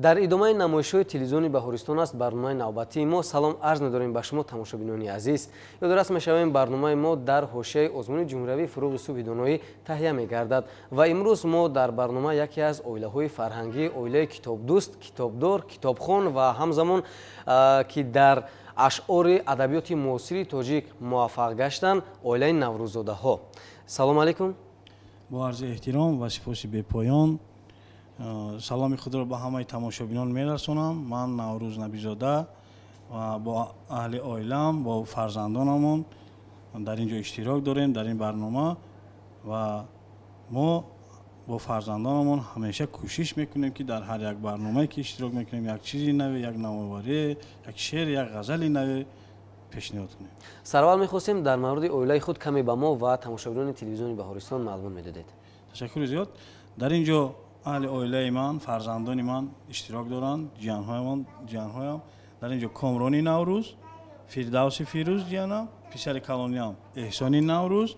дар идомаи намоишҳои телевизиони баҳористон аст барномаи навбатии мо. Салом арз медорем ба шумо тамошобинони азиз. Ёдорас мешавем барномаи мо дар ҳошияи озмуни ҷумҳуриявии фурӯғи субҳи доноӣ таҳия мегардад ва имрӯз мо дар барнома яке аз оилаҳои фарҳангӣ, оилаи китобдӯст, китобдор, китобхон ва ҳамзамон ки дар ашъори адабиёти муосири тоҷик муваффақ гаштанд, оилаи наврӯзодаҳо. Салом алейкум. бо арзи эҳтиром ва сипоси бепоён саломи худро ба ҳамаи тамошобинон мерасонам. Ман Наврӯз Набизода ва бо аҳли оилам, бо фарзандонамон дар ин ҷо иштирок дорем дар ин барнома ва мо бо фарзандонамон ҳамеша кӯшиш мекунем ки дар ҳар як барномае ки иштирок мекунем як чизи наве, як навоварӣ, як шеър, як ғазали наве пешниҳод кунем. Сараввал мехостем дар мавриди оилаи худ каме ба мо ва тамошобинони телевизиони баҳористон маълумот медодед. ташаккури зиёд. дар ин ҷо аҳли оилаи ман, фарзандони ман иштирок доранд, ҷиянҳоям. дар ин ҷо Комрони Наврӯз, Фирдавси Фирӯз ҷиянам, писари калониям Эҳсони Наврӯз,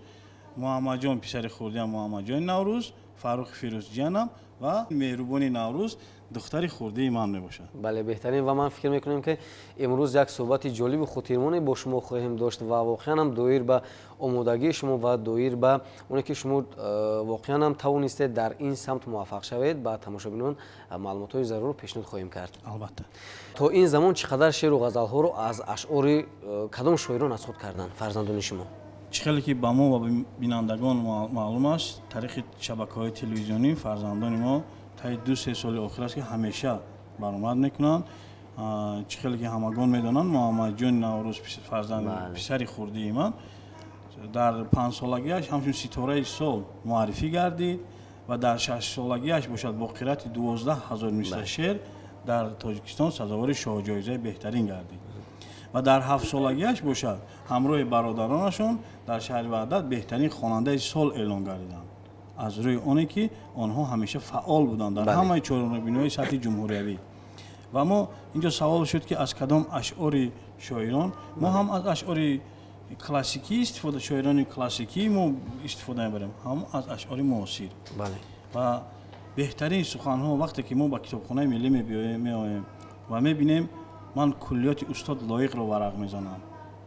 Муҳаммадҷон писари хурдиям Муҳаммадҷони Наврӯз, Фаррухи Фирӯз ҷиянам ва Меҳрубони Наврӯз духтари хурдии ман мебошад. бале, беҳтарин. ва ман фикр мекунам ки имрӯз як суҳбати ҷолибу худтирмоне бо шумо хоҳем дошт ва воқеан ҳам доир ба омодагии шумо ва доир ба оне ки шумо воқеан ҳам тавонистед дар ин самт муваффақ шавед. Ба тамошобинон маълумотҳои зарур пешниҳод хоҳем кард. албатта. то ин замон чӣ қадар шеъру ғазалҳоро аз ашъори кадом шоирон асқот карданд фарзандони шумо? чӣ хеле ки ба мо ва бинандагон маълум аст, тариқи шабакаҳои телевизионӣ фарзандони мо таи 2-3 соли охир аст ки ҳамеша баромад мекунанд. чӣ хеле ки ҳамагон медонанд, Муҳаммадҷони Наврӯз фарзанди писари хурдии ман дар 5-солагиаш ҳамчун ситораи сол муаррифӣ гардид ва дар 6-солагиаш бошад бо қирати 12,000 мисра шеър дар Тоҷикистон сазовори шоҳ-ҷоизаи беҳтарин гардид ва дар 7-солагиаш бошад ҳамроҳи бародаронашон дар шаҳри Ваҳдат беҳтарин хонандаи сол эълон гардиданд, аз рӯи оне ки онҳо ҳамеша фаъол буданд дар ҳамаи чорабиноии сатҳи ҷумҳуриявӣ. ва мо ин ҷо савол шуд ки аз кадом ашъори шоирон, мо ҳам аз ашъори классикӣ истифода, шоирони классикӣ мо истифода мебарем, ҳам аз ашъори муосир. ва беҳтарин суханҳо вақте ки мо ба Китобхонаи Миллӣ меоем ва мебинем, ман куллиёти устод Лоиқро варақ мезанам,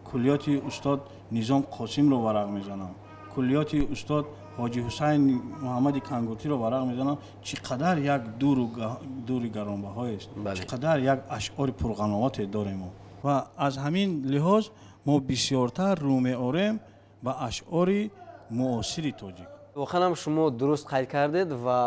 куллиёти устод Низом Қосимро варақ мезанам, куллиёти устод ҳоҷи Ҳусайн Муҳаммади Кангуртиро варақ мезанам. чӣ қадар як дури гаронбаҳоест, чӣ қадар як ашъори пурғановате дорем мо. ва аз ҳамин лиҳоз мо бисёртар рӯ меорем ба ашъори муосири тоҷик. воқеан ҳам шумо дуруст қайд кардед ва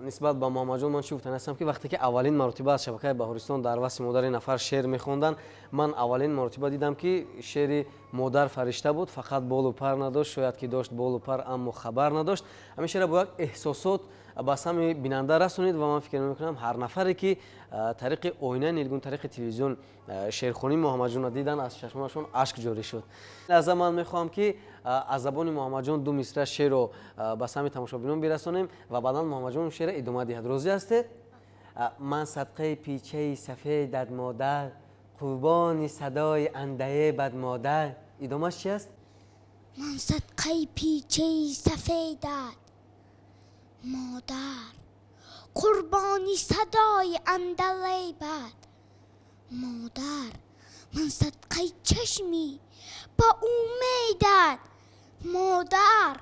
нисбат ба Муҳаммадҷон ман чӣ гуфтанистам ки вақте ки аввалин маротиба аз шабакаи баҳористон дар васфи модари нафар шеър мехонданд, ман аввалин маротиба дидам ки шеъри модар фаришта буд, фақат болу пар надошт, шояд ки дошт болу пар аммо хабар надошт. ҳамешаро бо як эҳсосот ба сами бинанда расонид ва ман фикр мекунам ҳар нафаре ки тариқи оинаи нилгун, тариқи телевизион шеърхонии Муҳаммадҷонро диданд, аз чашмонашон ашк ҷорӣ шуд. лаҳза ман мехоҳам ки аз забони Муҳаммадҷон ду мисра шеърро ба сами тамошобинон бирасонем ва баъдан Муҳаммадҷон шеъра идома диҳад. розӣ ҳастед? ман садқаи пичаи сафедат модар, қурбони садои андаебат модар. идомаш чӣ аст? ман садқаи пичаи сафедат модар, қурбони садои андалебат модар. ман садқаи чашми ба умедат модар,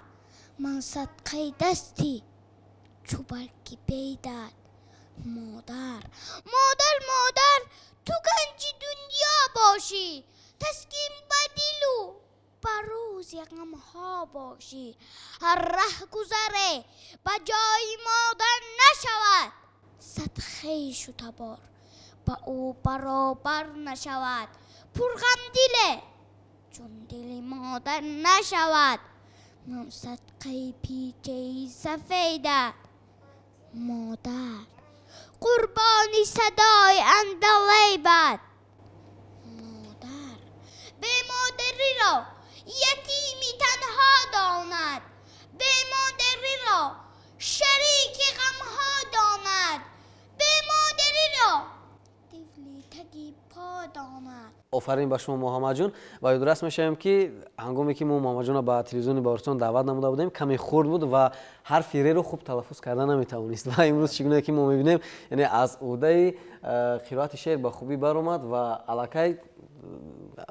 ман садқаи дасти чӯбарки бедат модар. модар модар ту ганҷи дунё бошӣ, таскин ба дилу ба рӯзи ғамҳо бошӣ. ҳар раҳгузаре ба ҷои модар нашавад, садқаи табор ба ӯ баробар нашавад. пурғамдиле чун дили модар нашавад. ман садқаи пичаи сафедат модар, қурбони садои андалебат модар. бемодариро ятими танҳо донад, бемодариро шарики ғамҳо донад. бемодариро тифли تشنگی پاد آمد. آفرین به شما محمد جون و یادداشت می‌شویم که هنگامی که ما محمد جون را به تلویزیون باورستان دعوت نموده بودیم کمی خرد بود و حرف ر رو خوب تلفظ کردن نمی‌توانست و امروز چگونه که ما می‌بینیم یعنی از عهده قرائت شعر به خوبی برآمد و الکی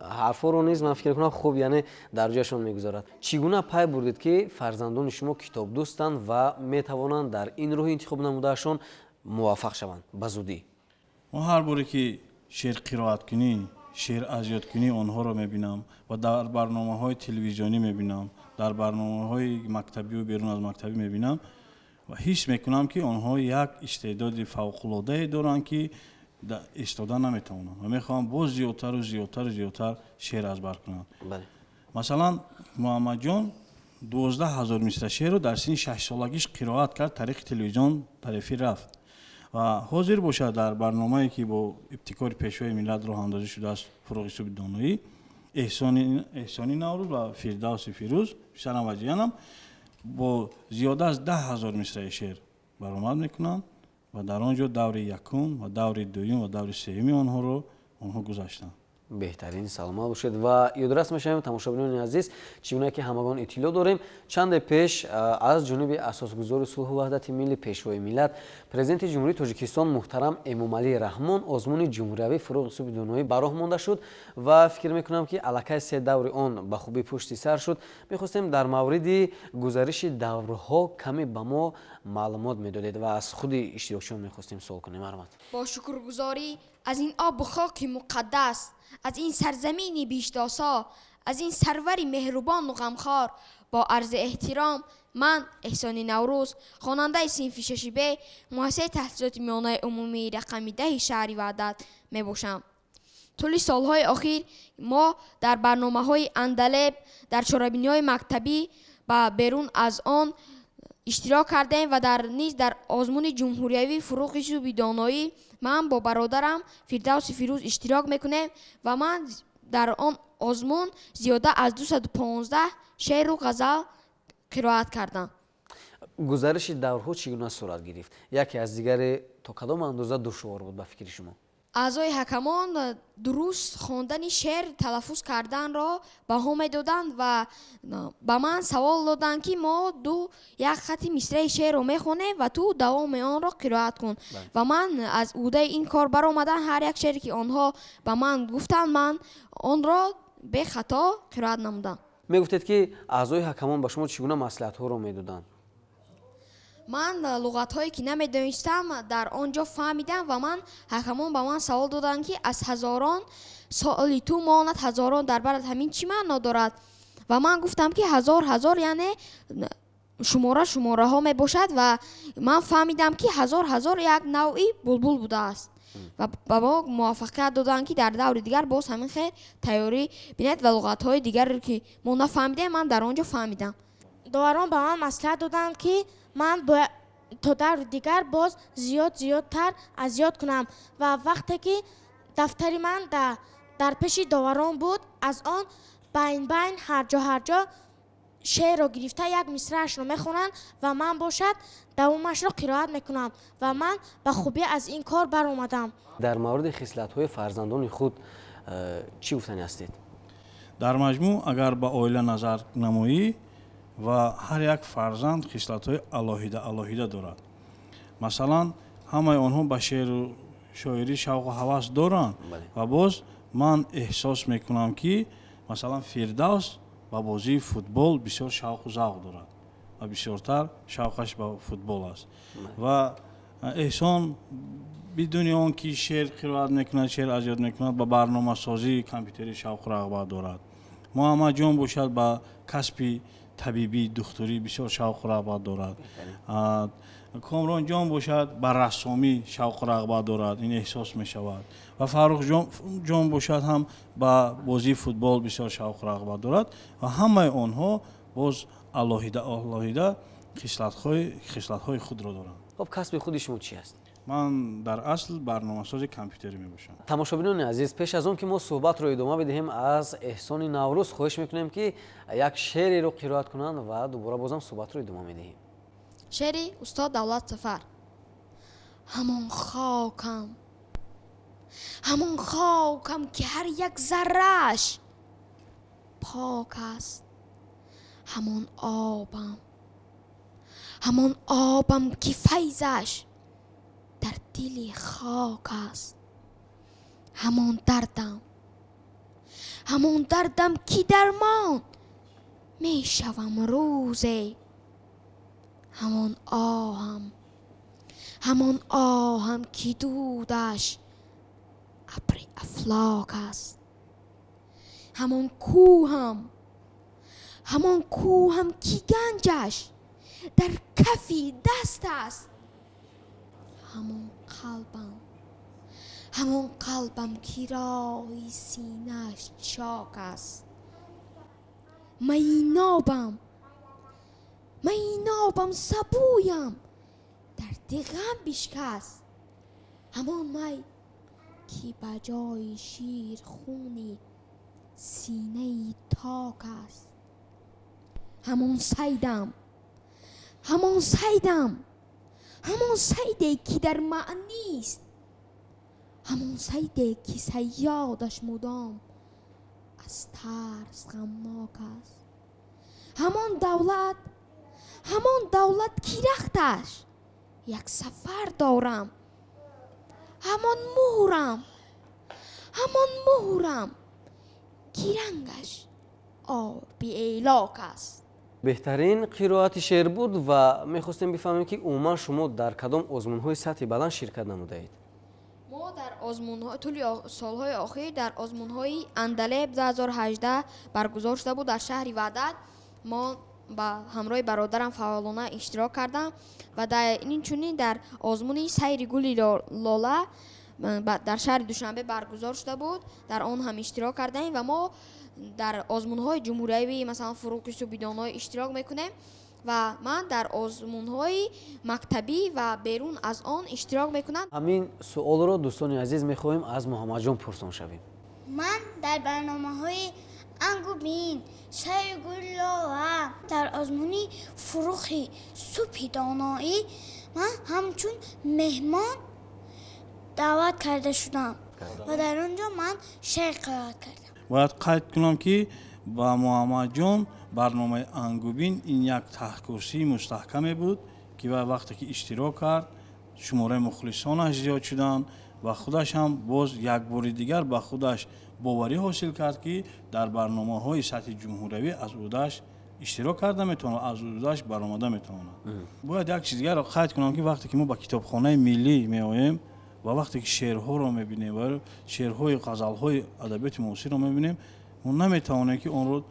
حرفا رو نیز من فکر کنم خوب یعنی در جایشون میگذارد. چگونه پی بردید که فرزندان شما کتاب دوستند و میتوانند در این راه انتخاب نمودهشون موفق شوند به زودی؟ ما هر باری که شعر قرائت کنی شعر اجرا کنی آنها رو میبینم و در برنامه‌های تلویزیونی میبینم، در برنامه‌های مکتبی و بیرون از مکتبی میبینم و حس میکنم که آنها یک استعداد فوق‌العاده دارند که استفاده نمیتونن و میخوام باز زیادتر و زیادتر و زیادتر شعر ازبر کنن. بله. مثلا محمد جان 12000 مصرع شعر رو در سن 6 سالگیش قرائت کرد، طریق تلویزیون طرفی رفت و حاضر باشه در برنامه‌ای که با ابتکار پیشوای ملت راه اندازی شده است فروغ یوسف دانایی، احسانی نوروز و فردوس فیروز پسرم و جیانم با زیاده از 10000 مصرع شعر برآمد میکنن و در آنجا دور یکم و دور دوم و دور سوم آنها گذاشتند. بهترین سلامت باشید و یادداشت می‌شویم تماشاچیان عزیز چگونه که همگان اطلاع داریم چند پیش از جانب اساسگذار صلح و وحدت ملی پیشوای ملت پرزیدنت جمهوری تاجیکستان محترم امومعلی رحمون آزمون جمهوریوی فروغ یوسف دانایی براه مانده شد و فکر میکنم که الکی سه دور آن به خوبی پشت سر شد. میخواستیم در مورد گزارش دورها کمی به ما معلومات میدادید و از خود اشتراکیان میخواستیم سوال کنیم. با شکرگزاری از این آب و خاک مقدس، از این سرزمین بیشتاسا، از این سرور مهربان و غمخوار، با عرض احترام من احسانی نوروز خواننده صنف 6B مؤسسه تحصیلات میانه عمومی رقم 10 شهر وحدت می باشم. طول سالهای اخیر ما در برنامه‌های اندلب در چهاربینی‌های مکتبی و بیرون از آن اشتراک کردیم و در آزمون جمهوریوی فروغ یوسف دانایی من با برادرم فردوس فیروز اشتراک میکنیم و من در آن آزمون زیاده از 215 شعر و غزل قرائت کردم. گزارش دورها چگونه صورت گرفت؟ یکی از دیگر تا کدام اندازه دشوار بود به فکر شما؟ اعضای حکمان درست خواندن شعر تلفظ کردن را بها میدادند و به من سوال دادند که ما یک خط مصرع شعر رو میخونیم و تو دوام آن را قرائت کن و من از عهده این کار برآمدم. هر یک شعری که آنها به من گفتند من آن را به خطا قرائت نمودم. میگفتید که اعضای حکمان به شما چگونه مصلحت ها رو میدادند؟ من لغت هایی که نمیدانستم در آنجا فهمیدم و من حکمان به من سوال دادند که از هزاران سوالی تو ماند هزاران در برات همین چی معنا دارد و من گفتم که هزار یعنی شماره ها می باشد و من فهمیدم که هزار یک نوعی بلبل بوده است و با ما موافقت دادند که در دور دیگر باز همین خیر تیاری بینید و لغت های دیگر که ما نفهمیدیم من در آنجا فهمیدم. داوران به من مصلحت دادند که من تا در دیگر باز زیادتر اذیت کنم و وقتی که دفتری من در پیش داوران بود از آن بین هر جا شعر رو گرفته یک مصرعش رو میخونن و من باشد دومش رو قرائت میکنم و من به خوبی از این کار بر اومدم. در مورد خصلت‌های فرزندان خود چی گفتنی هستید؟ در مجموع اگر به عائله نظر نمایی و هر یک فرزند خصلت‌های الهیده دارد. مثلا همه آنها به شعر و شاعری شوق و هوس دارند و باز من احساس میکنم که مثلا فردوس با بازی فوتبال بسیار شوق و ذوق دارد و بسیارتر شوقش به فوتبال است و احسان بدون آن که شعر قرائت میکند شعر اجرا میکند با برنامه سازی کامپیوتری شوق و رغبت دارد. محمد جان باشد با کسب طبیبی دکتری بسیار شوق و رغبت دارد. کامران جان باشد با رسامی شوق و رغبت دارد، این احساس می شود و فاروق جان باشد هم با بازی فوتبال بسیار شوق و رغبت دارد و همه آنها باز الهیده خصلت‌های خود را دارند. خب کسب خود شما چی است؟ من در اصل برنامه‌ساز کامپیوتری می باشم. تماشاچیان عزیز پیش از اون که ما صحبت رو ادامه بدهیم از احسان نوروز خواهش میکنیم که یک شعری رو قرائت کنند و دوباره بازم صحبت رو ادامه میدهیم. شعری استاد دولت سفر. همان خاکم همان خاکم که هر یک ذره‌اش پاک است. همان آبم که فیضش در دل خاک است. همان دردم که درمان می شوم روزی. همان آهم که دودش ابر افلاک است. همان کوهم که گنجش در کفی دست است. همان قلبم که راه سینه‌اش چاک است. می نابم سبویم در دغم بشکست. همان می که بجای شیر خونی سینه تاک است. همان صیدی که در معنی است. همان صیدی که صیادش مدام از ترس غمناک است. همان دولت که رختش یک سفر دارم. همان مهرم که رنگش آبی ایلاک است. بهترین قرائت شعر بود و میخواستیم بفهمیم که عموما شما در کدام آزمون‌های سطح بلند شرکت نمودید؟ ما در آزمون‌های طول سال‌های اخیر در آزمون‌های اندلب 2018 برگزار شده بود در شهر وحدت. ما با همراه برادرم فعالانه اشتراک کردم و در این چنین در آزمون سیر گل لاله در شهر دوشنبه برگزار شده بود. در آن هم اشتراک کردیم و ما در آزمون‌های جمهوریوی مثلا فروکش و بیدان‌های اشتراک میکنیم و من در آزمون‌های مکتبی و بیرون از آن اشتراک میکنم. همین سوال رو دوستان عزیز میخواهیم از محمد جان پرسان شویم. من در برنامه‌های انگوبین، سیر گل لاله، در آزمونی فروخی صبح دانایی من همچون مهمان دعوت کرده شدم و در اونجا من شعر قرائت کردم. باید قید کنم که با محمد جان برنامه انگوبین این یک تحقیقی مستحکمی بود که وقتی که اشتراک کرد شماره مخلصانش زیاد شدند و خودش هم باز یک بار دیگر با خودش باوری حاصل کرد که در برنامه‌های سطح جمهوری از عهده‌اش اشتراک کرده میتونه، از عهده‌اش برآمده میتونه. باید یک چیز دیگر را قید کنم که وقتی که ما با کتابخانه ملی میایم و وقتی که شعرها رو میبینیم و شعرهای غزلهای ادبیات معاصر رو میبینیم ما نمیتوانیم که اون رو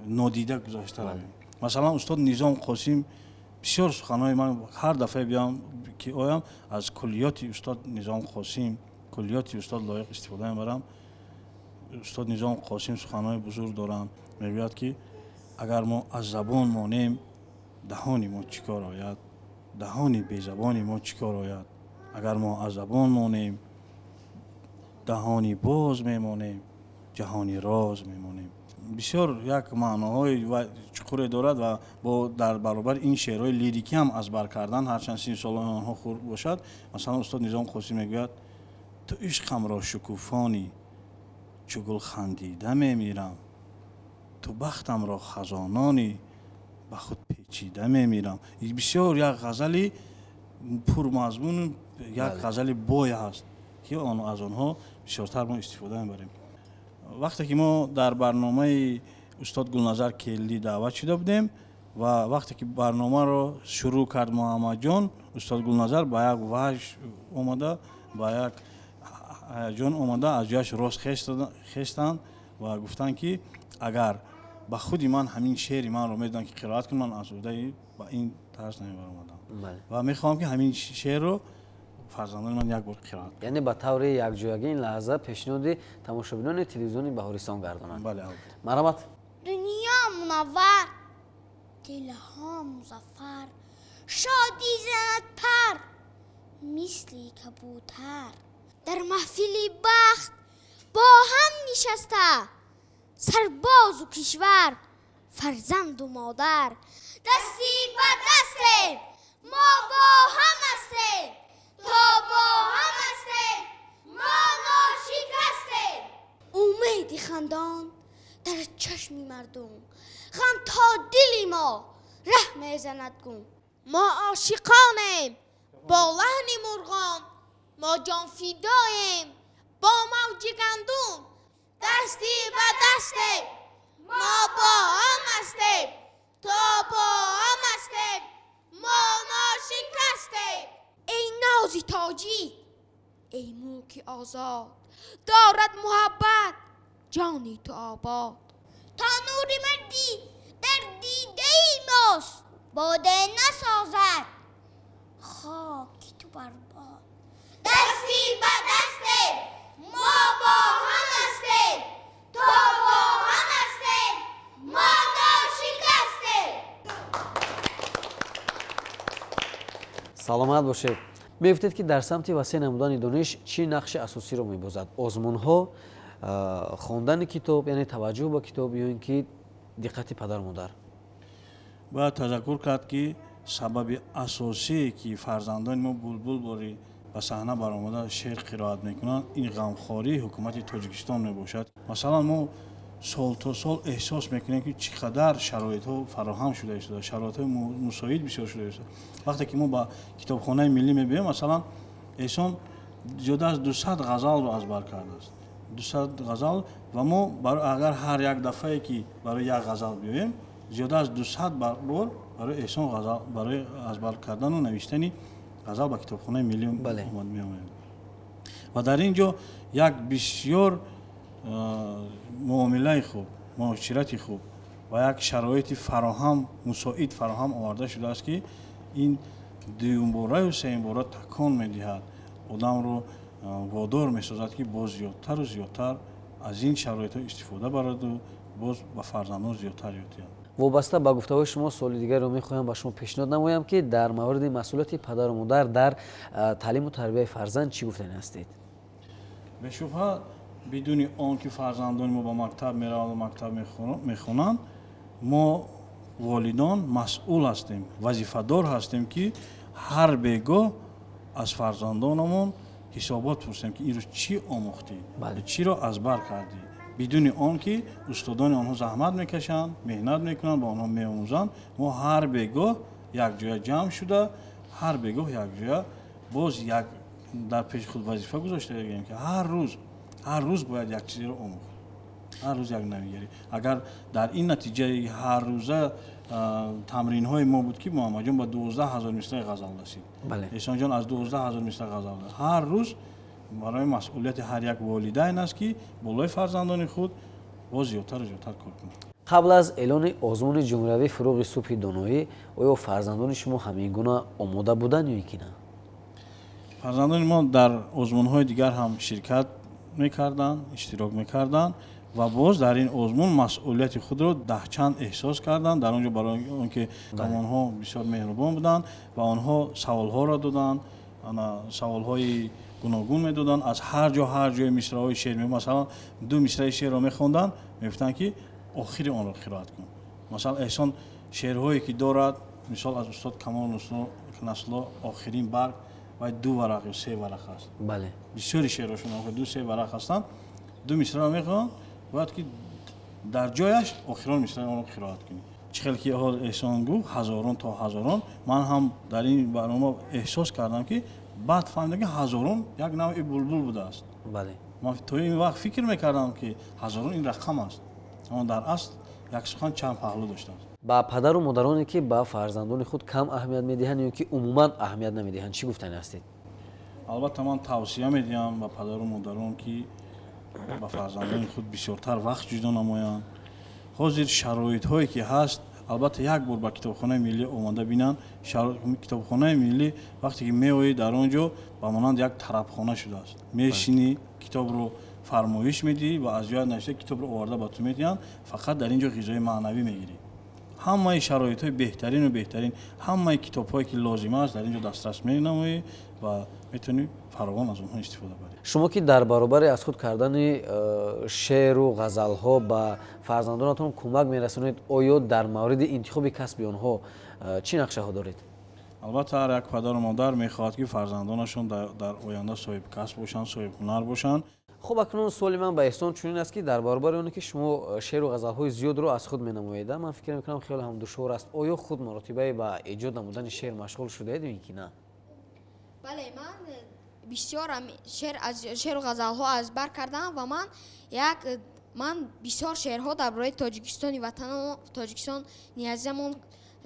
نادیده گذاشته رویم. مثلا استاد نظام قاسم بسیار سخنهای من هر دفعه بیام که آیم از کلیات استاد نظام قاسم، کلیات استاد لایق استفاده میبرم. استاد نظام قاسم سخنهای بزرگ دارن، میگوید که اگر ما از زبان مانیم دهانی ما چیکار آید، دهانی بی زبانی ما چیکار آید. اگر ما از زبان مانیم دهانی باز میمانیم، جهانی راز میمانیم. بسیار یک معناهای و چقدر دارد و با در برابر این شعرهای لیریکی هم از بر کردن هرچند 30 سال آنها خورد باشد. مثلا استاد نظام قاسم میگوید تو عشقم را شکوفانی چو گل خندیده میمیرم، تو بختم را خزانانی به خود پیچیده میمیرم. بسیار یک غزلی پرمضمون، یک غزل بوی هست که از آنها بسیارتر ما استفاده میبریم. وقتی که ما در برنامه استاد گلنظر کلی دعوت شده بودیم و وقتی که برنامه رو شروع کرد محمد جان، استاد گلنظر با یک وحش اومده، با یک جان اومده از جایش راست خیستند و گفتن که اگر با خودی من همین شعر من رو میدن که قرائت کنم از عهده با این طرز نمیبر اومدم و میخوام که همین شعر رو فرزندان من یک بار قرائت کنم. یعنی با طور یکجایگی این لحظه پیشنهاد تماشابینان تلویزیونی بهارستان گردانند. بله. مرحمت. دنیا منور، دلها مظفر، شادی زند پر مثل کبوتر. در محفلی بخت با هم نشسته سرباز و کشور، فرزند و مادر، دستی به دسته ما با هم هستیم، تا با هم هستیم ما امید خندان در چشم مردم، غم تا دل ما ره میزند گم. ما عاشقانیم با لحن مرغان، ما جان فداییم با موج گندم. دستی به دستیم ما با هم هستیم، تا با هم هستیم ما ناشکستیم. ای نازی تاجی، ای موکی آزاد، دارد محبت جانی تو آباد. تا نور مردی در دیده ای ماست، باده نسازد خاک تو برباد. دستی به دسته ما با هم هستیم، تا با هم هستیم ما ناشکستیم. саломат бошед. мегуфтед ки дар самти васеъ намудани дониш чӣ нақши асосиро мебозад? озмунҳо, хондани китоб, яъне таваҷҷӯҳ ба китоб, ё ин ки диққати падару модар? باید تذکر کرد که سبب اساسی که فرزندان ما بلبل باری به صحنه برآمده شعر قرائت میکنند این غمخواری حکومت تاجیکستان میباشد. مثلا ما سال تا سال احساس میکنیم که چقدر شرایط ها فراهم شده است، شرایط های مساعد بسیار شده است. وقتی که ما با کتابخانه ملی میبینیم مثلا احسان زیاده از 200 غزل رو از بر کرده است. 200 غزل و ما اگر هر یک دفعه که برای یک غزل بیایم زیاده از 200 بار برای احسان غزل برای از بر کردن و نوشتن غزل با کتابخانه ملی اومد میآمد. و در اینجا یک بسیار معامله خوب، معاشرت خوب و یک شرایط فراهم مساعد فراهم آورده شده است که این دوم باره و سوم باره تکان میدهد، آدم رو وادار میسازد که باز زیادتر و زیادتر از این شرایط استفاده برد و باز با فرزندان زیادتر یاد گیرد. وابسته به گفته‌های شما سوال دیگر رو می‌خواهم به شما پیشنهاد نمایم که در مورد مسئولیت پدر و مادر در تعلیم و تربیت فرزند چی گفتنی هستید؟ به شبهه بدون آن که فرزندان ما به مکتب میروند و مکتب میخوانند ما والدان مسئول هستیم، وظیفه‌دار هستیم که هر بیگاه از فرزندانمون حسابات پرسیم که این رو چی آموختی، چی رو از بر کردی. بدون آن که استادان آنها زحمت میکشند، مهنت میکنند، با آنها میآموزند، ما هر بیگاه یک جای جمع شده، هر بیگاه یک جای باز یک در پیش خود وظیفه گذاشته ایم که هر روز باید یک چیزی رو آموخت، هر روز یک نویگری. اگر در این نتیجه هر روزه تمرین های ما بود که محمد جان با 12,000 مصرع غزل رسید. احسان جان از 12,000 مصرع غزل رسید. هر روز برای مسئولیت هر یک والدین است که بالای فرزندان خود باز زیادتر و زیادتر کار کنند. قبل از اعلان آزمون جمهوری فروغ صبح دانایی آیا فرزندان شما همین گونه آماده بودند یا اینکه نه؟ فرزندان ما در آزمون‌های دیگر هم شرکت می‌کردند، اشتراک می‌کردند و باز در این آزمون مسئولیت خود را دهچند احساس کردند. در آنجا برای آنکه آنها بسیار مهربان بودند و آنها سوال‌ها را دادند، سوال‌های گوناگون می‌دادند از هر جای مصرع‌های شعر. مثلا 2 مصرع شعر را می‌خواندند، می‌گفتند که آخر آن را قرائت کن. مثلا احسان شعرهایی که دارد، مثال از استاد کمال نصلا آخرین برگ و 2 ورق یا 3 ورق است. بله. بسیاری شعرشون که 2-3 ورق هستند، 2 مصرع را می‌خوان، باید که در جایش آخران مصرع آن را قرائت کنی. چخیل که حال احسان گفت هزاران تا هزاران، من هم در این برنامه احساس کردم که بعد فهمیدم که هزاران یک نوع بلبل بوده است. بله. من تا این وقت فکر می‌کردم که هزاران این رقم است، اما در اصل یک سخن چند پهلو داشته است. با پدر و مادرانی که با فرزندان خود کم اهمیت میدهند یا که عموما اهمیت نمیدهند چی گفتنی هستید؟ البته من توصیه میدم به پدر و مادران که با فرزندان خود بسیارتر وقت جدا نمایند. حاضر شرایط هایی که هست، البته یک بار با کتابخانه ملی اومده بینن. کتابخانه ملی وقتی که میایی در آنجا با مانند یک طربخانه شده است. میشینی کتاب رو فرمایش میدی و از جای نشته کتاب رو آورده با تو میدن، فقط در اینجا غذای معنوی میگیری. همه شرایط های بهترین همه کتاب هایی که لازم است در اینجا دسترس مینمایی و میتونی فراوان از اونها استفاده بری. شما که در برابر از خود کردن شعر و غزل ها به فرزندانتون کمک میرسونید، آیا در مورد انتخاب کسب آنها چی نقشه ها دارید؟ البته هر یک پدر و مادر میخواهد که فرزندانشون در آینده صاحب کسب باشند، صاحب هنر باشند. خب اکنون سوال من به احسان چنین است که در برابر اونه که شما شعر و غزل‌های زیاد رو از خود می‌نمایید، من فکر می‌کنم خیلی هم دشوار است. آیا خود مراتبه به ایجاد نمودن شعر مشغول شده اید یا نه؟ بله، من بسیار از شعر و غزل‌ها از بر کردم و من بسیار شعرها در برای تاجیکستانی وطن تاجیکستان نیازمون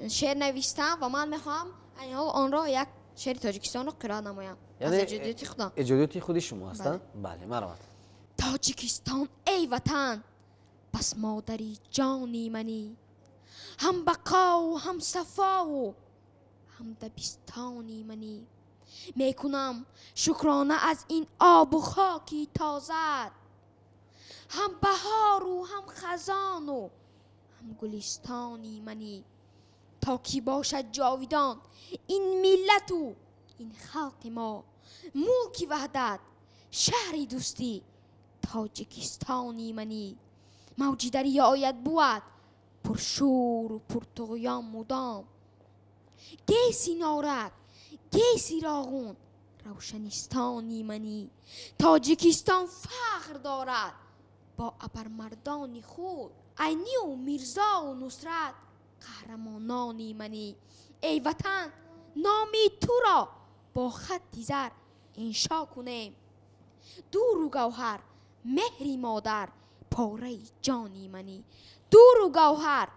شعر نوشتم و من میخوام این حال آن را یک شعر تاجیکستان رو قرائت نمایم. از ایجادیات خودم. ایجادیات خودی شما هستند؟ بله مرحبا. تاجیکستان ای وطن، پس مادری جانی منی، هم بقا و هم صفا و هم دبستانی منی. میکنم شکرانه از این آب و خاکی تازد، هم بهار و هم خزان و هم گلستانی منی. تا کی باشد جاویدان این ملت و این خلق ما، ملک وحدت شهری دوستی تاجیکستانی منی. موجی دریا آید بود پرشور و پرطغیان مدام، گیسی نارک گیسی راغون روشنستانی منی. تاجیکستان فخر دارد با ابرمردان خود، عینی و میرزا و نصرت قهرمانانی منی. ای وطن نامی تو را با خطی زر انشا کنیم، دور و گوهر مهری مادر پاره جانی منی. دور و گوهر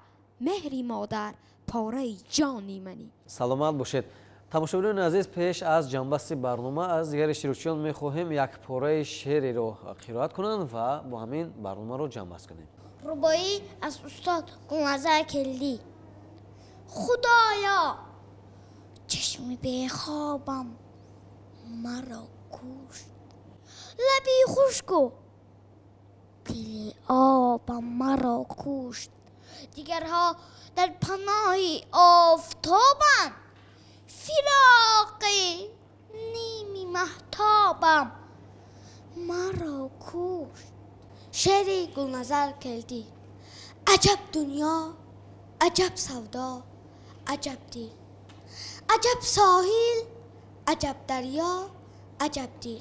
مهری مادر پاره جانی منی. سلامت باشید. тамошобинон азиз, пеш аз ҷанбасти барнома аз дигар иштирокчиён мехоҳем як пораи шеъреро қироат кунанд ва бо ҳамин барномаро ҷанбаст кунем. ربایی از استاد گلنظر کلدی. خدایا چشم به خوابم مرا کشت، لبی خشک و دل آبم مرا کشت. دیگرها در پناه آفتابم، فراق نیمی مهتابم مرا کشت. شعر گلنظر کلدی. عجب دنیا، عجب سودا، عجب دل، عجب ساحل، عجب دریا، عجب دل.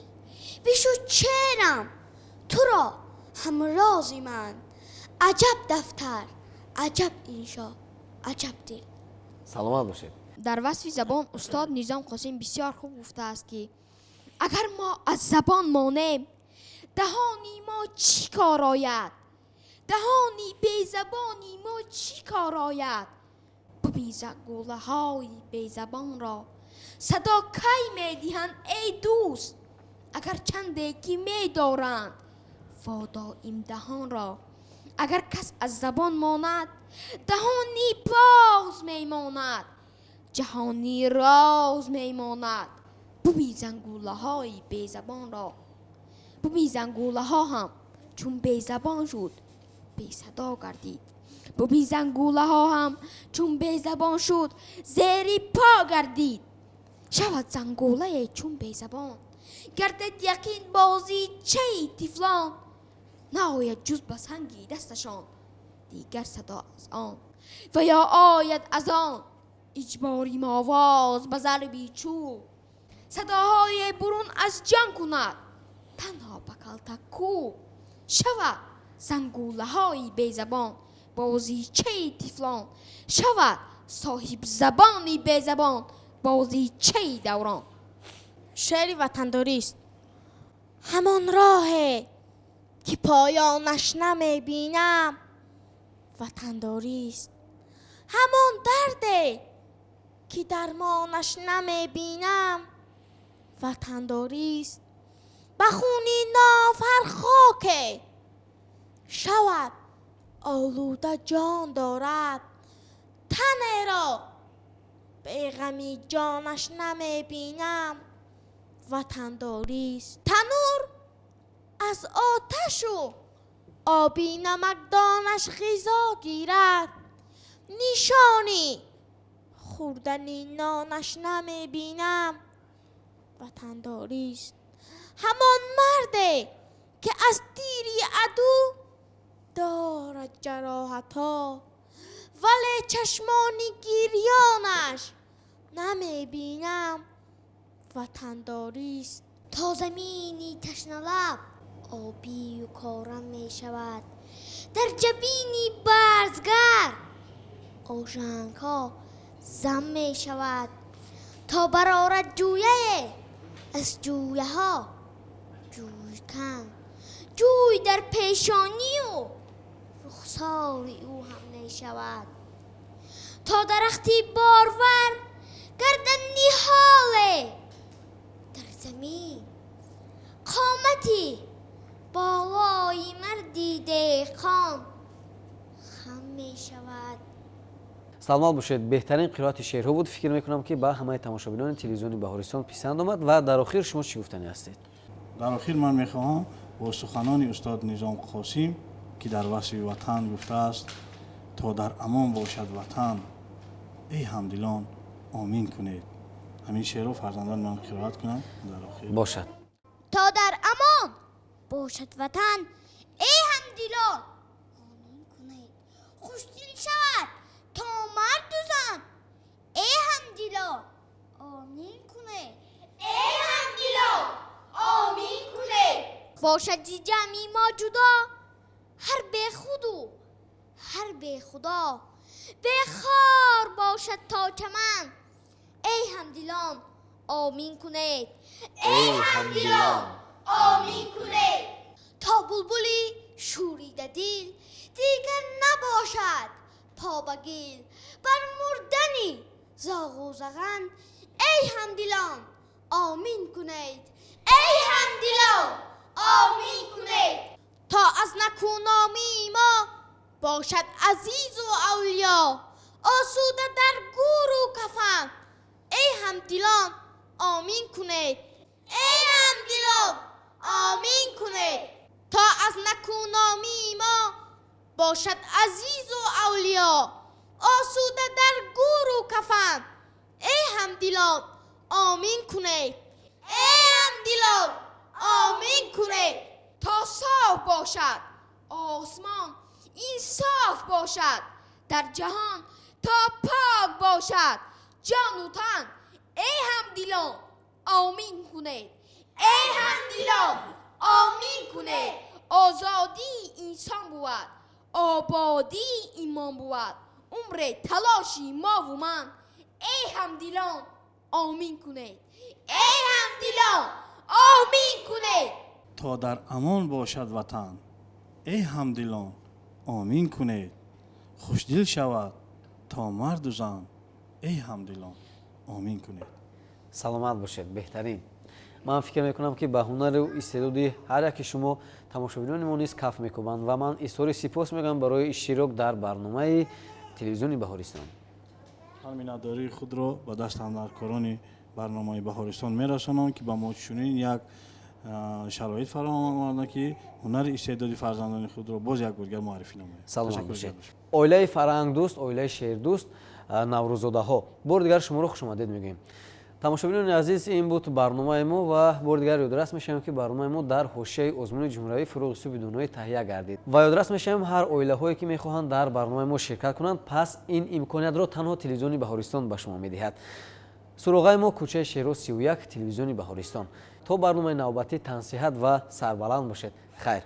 بشد شعرم تو را همرازی من، عجب دفتر، عجب انشا، عجب دل. سلامت باشید. در وصف زبان استاد نظام قاسم بسیار خوب گفته است که اگر ما از زبان مانیم، دهانی ما چی کار آید؟ دهانی بی زبانی ما چی کار آید؟ ببین زنگوله های بی زبان را صدا کی می دهند ای دوست؟ اگر چنده که می دارند فادایم دهان را. اگر کس از زبان ماند، دهانی باز می ماند، جهانی راز می ماند. ببین زنگوله های بی زبان را، ببین زنگوله ها هم چون بی زبان شد بی صدا گردید. ببین زنگوله ها هم چون بی زبان شد زیر پا گردید. شود زنگوله چون بی زبان، گردد یقین بازی چه طفلان. نآید جز به سنگی دستشان دیگر صدا از آن، و یا آید از آن اجباریم آواز به ضربی چوب. صداهای برون از جمع کند تنها بکلتک کو. شود زنگوله های بی زبان بازی چه طفلان، شود صاحب زبانی بی زبان بازی چه دوران. شعر وطنداری است. همان راهه که پایانش نمیبینم وطنداری است. همان درده که درمانش نمیبینم وطنداری است. بخونی ناف هر خاک شود آلوده جان دارد، تن را به غمی جانش نمیبینم وطنداری است. تنور از آتش و آبی نمکدانش غذا گیرد، نشانی خوردنی نانش نمیبینم وطنداری است. همان مرده که از تیری عدو دارد جراحت ها، ولی چشمانی گریانش نمیبینم وطنداری است. تا زمینی تشنه لب آبی و کارم می شود. در جبینی برزگر آژنگ ها زم می شود. تا برآرد جویه از جویه ها جوی کن. جوی در پیشانی و رخسار او هم می شود. تا درختی بارور گردن نهاله در زمین قامتی بالای مردی دهقان خم می شود. سلامت باشید. بهترین قرائت شعرها بود. فکر میکنم که با همه تماشاگران تلویزیون بهارستان پسند آمد. و در آخر شما چی گفتنی هستید؟ در آخر من میخواهم با سخنان استاد نظام قاسم که در وصف وطن گفته است تا در امان باشد وطن ای همدلان آمین کنید. همین شعر رو فرزندان من قرائت کنم در آخر. باشد. تا در امان باشد وطن ای همدلان آمین کنید. خوشدل شود تا مرد و زن ای همدلان آمین کنید. ای همدلان آمین کنید. باشد زی جمعی ما جدا هر به خود و هر به خدا. به خار باشد تا چمن ای همدلان آمین کنید. ای همدلان آمین کنید. تا بلبلی شوریده دل دیگر نباشد پا به گل بر مردنی زاغ و زغن ای همدلان آمین کنید. ای همدلان آمین کنید. تا از نکونامی ما باشد عزیز و اولیا آسوده در گور و کفن ای همدلان آمین کنید. ای همدلان آمین کنید. تا از نکونامی ما باشد عزیز و اولیا آسوده در گور و کفن ای همدلان آمین کنید. ای همدلان آمین کنید. تا صاف باشد آسمان انصاف باشد در جهان تا پاک باشد جان و تن ای همدلان آمین کنید. ای همدلان آمین کنید. آزادی انسان بود آبادی ایمان بود عمر تلاشی ما و من ای همدلان آمین کنید. ای همدلان آمین کنید. تا در امان باشد وطن ای همدلان آمین کنید. خوشدل شود تا مرد و زن ای همدلان آمین کنید. سلامت باشید. بهترین. من فکر میکنم که به هنر و استعداد هر یک شما تماشاگران ما نیز کف میکنند و من استوری سپاس میگم برای اشتراک در برنامه تلویزیون بهارستان. همیناداری خود را به دست هنرکاران برنامه بهارستان میرسانم که به ما چنین یک شرایط فراهم آورده که هنر استعدادی فرزندان خود را باز یک بار دیگر معرفی نمایند. سلامت باشید. عائله فرهنگ دوست، عائله شعر دوست، نوروزاده ها بار دیگر شما را خوش آمدید میگیم. تماشاگران عزیز این بود برنامه ما و بار دیگر یادداشت میشیم که برنامه ما در حوزه آزمون جمهوری فروغ صوب دونای تهیه گردید و یادداشت میشیم هر عائله هایی که میخواهند در برنامه ما شرکت کنند پس این امکانیت را تنها تلویزیون بهارستان به شما میدهد. سراغ ما کوچه شیرو 31 تلویزیون بهارستان. تا برنامه نوبتی تنصیحت و سربلند باشید. خیر.